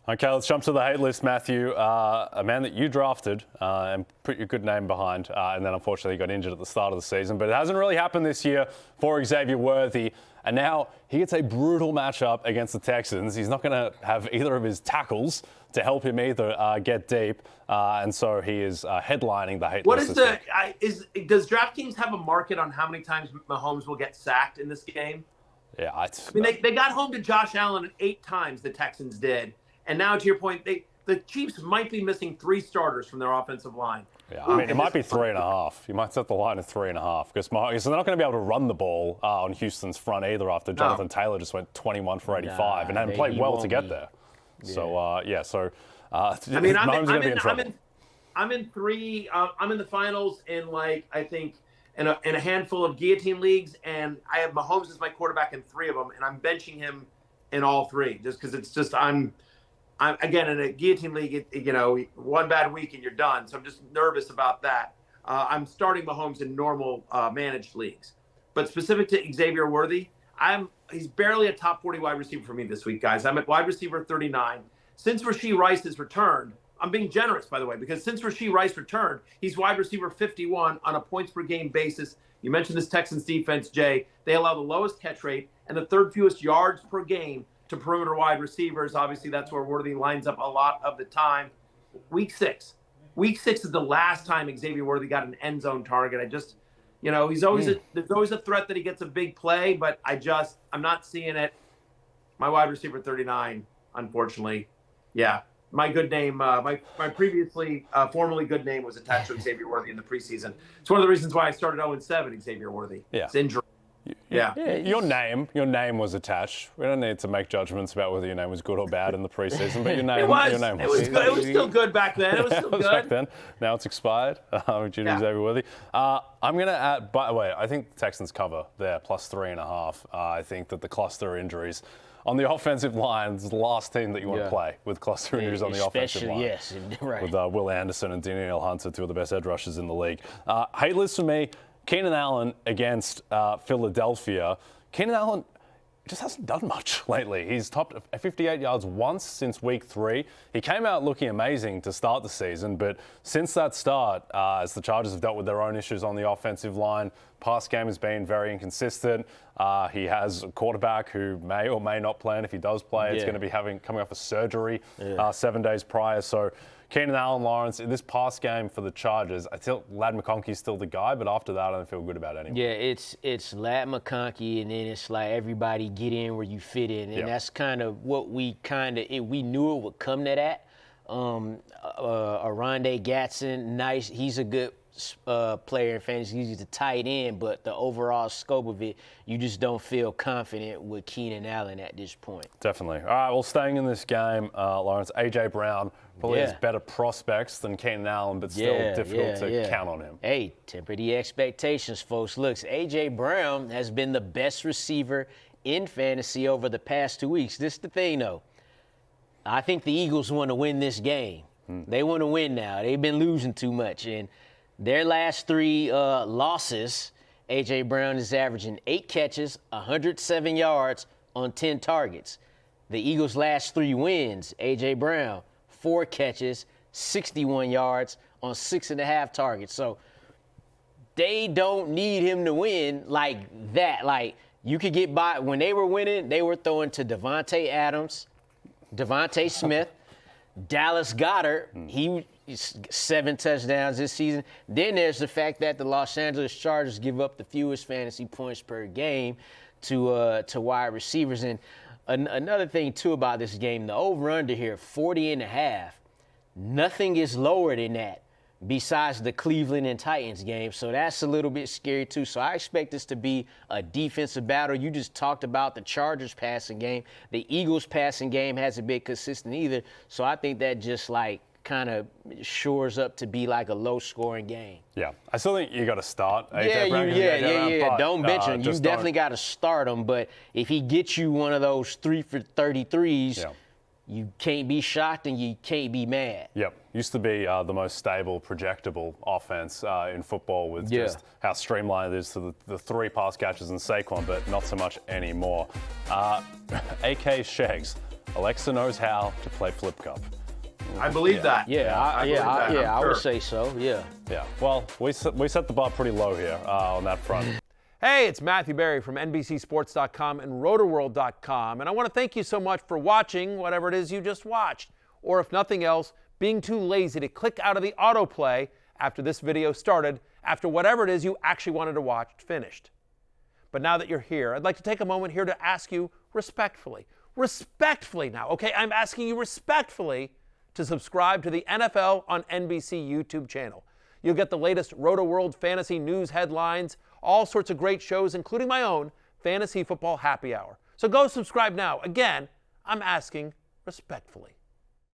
Okay, let's jump to the hate list, Matthew. A man that you drafted and put your good name behind, and then unfortunately got injured at the start of the season. But it hasn't really happened this year for Xavier Worthy. And now he gets a brutal matchup against the Texans. He's not going to have either of his tackles to help him either get deep. And so he is headlining the hate list. Does DraftKings have a market on how many times Mahomes will get sacked in this game? Yeah, I mean, they got home to Josh Allen 8 times, the Texans did. And now, to your point, the Chiefs might be missing 3 starters from their offensive line. Yeah, I mean, it might be 3.5. You might set the line at 3.5 because they're not going to be able to run the ball on Houston's front either after Jonathan Taylor just went 21 for 85 and hadn't played well to get there. Yeah. So, I mean, I'm in 3. I'm in the finals in, I think, in a handful of guillotine leagues, and I have Mahomes as my quarterback in 3 of them, and I'm benching him in all 3 just because it's just I'm again in a guillotine league. One bad week and you're done. So I'm just nervous about that. I'm starting Mahomes in normal managed leagues, but specific to Xavier Worthy, he's barely a top 40 wide receiver for me this week, guys. I'm at wide receiver 39. Since Rashee Rice has returned, I'm being generous, by the way, because since Rashee Rice returned, he's wide receiver 51 on a points per game basis. You mentioned this Texans defense, Jay. They allow the lowest catch rate and the 3rd fewest yards per game to perimeter wide receivers. Obviously, that's where Worthy lines up a lot of the time. Week 6 is the last time Xavier Worthy got an end zone target. He's always there's always a threat that he gets a big play, but I'm not seeing it. My wide receiver 39, unfortunately. Yeah. My good name, my previously formerly good name was attached to Xavier Worthy in the preseason. It's one of the reasons why I started 0-7, Xavier Worthy. Yeah. It's injury. Yeah. Your name was attached. We don't need to make judgments about whether your name was good or bad in the preseason, but your name was. It was good. It was still good back then. It was still good. Back then. Now it's expired due to Xavier Worthy. I'm going to add, by the way, I think the Texans cover there, plus 3.5. I think that the cluster injuries on the offensive line is the last team that you want to play with cluster injuries on the offensive line. Yes, right. With Will Anderson and Danielle Hunter, 2 of the best edge rushers in the league. Hate list for me, Keenan Allen against Philadelphia. Keenan Allen just hasn't done much lately. He's topped 58 yards once since week 3. He came out looking amazing to start the season, but since that start, as the Chargers have dealt with their own issues on the offensive line, pass game has been very inconsistent. He has a quarterback who may or may not play, and if he does play, it's going to be coming off a surgery 7 days prior. So Keenan Allen, Lawrence, in this pass game for the Chargers, I feel Ladd McConkey's still the guy, but after that, I don't feel good about anyone. Yeah, it's Ladd McConkey, and then it's like everybody get in where you fit in, and that's kind of what we knew it would come to that. Arondé Gatson, nice. He's a good player in fantasy. He's a tight end, but the overall scope of it, you just don't feel confident with Keenan Allen at this point. Definitely. All right, well, staying in this game, Lawrence, A.J. Brown probably has better prospects than Keenan Allen, but still difficult to count on him. Hey, temper the expectations, folks. Look, A.J. Brown has been the best receiver in fantasy over the past 2 weeks. This is the thing, though. I think the Eagles want to win this game. They want to win now. They've been losing too much, and their last 3 losses, A.J. Brown is averaging 8 catches, 107 yards on 10 targets. The Eagles' last 3 wins, A.J. Brown, 4 catches, 61 yards on 6.5 targets. So they don't need him to win like that. Like, you could get by. When they were winning, they were throwing to Devontae Adams, Devontae Smith, Dallas Goedert. He 7 touchdowns this season. Then there's the fact that the Los Angeles Chargers give up the fewest fantasy points per game to wide receivers. And another thing, too, about this game, the over-under here, 40.5. Nothing is lower than that besides the Cleveland and Titans game. So that's a little bit scary, too. So I expect this to be a defensive battle. You just talked about the Chargers passing game. The Eagles passing game hasn't been consistent either. So I think that just kind of shores up to be like a low-scoring game. Yeah, I still think you got to start. Yeah. Don't bench him. You definitely got to start him. But if he gets you one of those 3 for 33s, you can't be shocked and you can't be mad. Yep, used to be the most stable, projectable offense in football with just how streamlined it is to the 3 pass catches and Saquon, but not so much anymore. AK Shags. Alexa knows how to play Flip Cup. I believe that. I would say so. Yeah. Yeah. Well, we set the bar pretty low here on that front. Hey, it's Matthew Berry from NBCSports.com and RotorWorld.com, and I want to thank you so much for watching whatever it is you just watched, or if nothing else, being too lazy to click out of the autoplay after this video started, after whatever it is you actually wanted to watch finished. But now that you're here, I'd like to take a moment here to ask you respectfully now, okay? I'm asking you respectfully to subscribe to the NFL on NBC YouTube channel. You'll get the latest Roto-World fantasy news headlines, all sorts of great shows, including my own Fantasy Football Happy Hour. So go subscribe now. Again, I'm asking respectfully.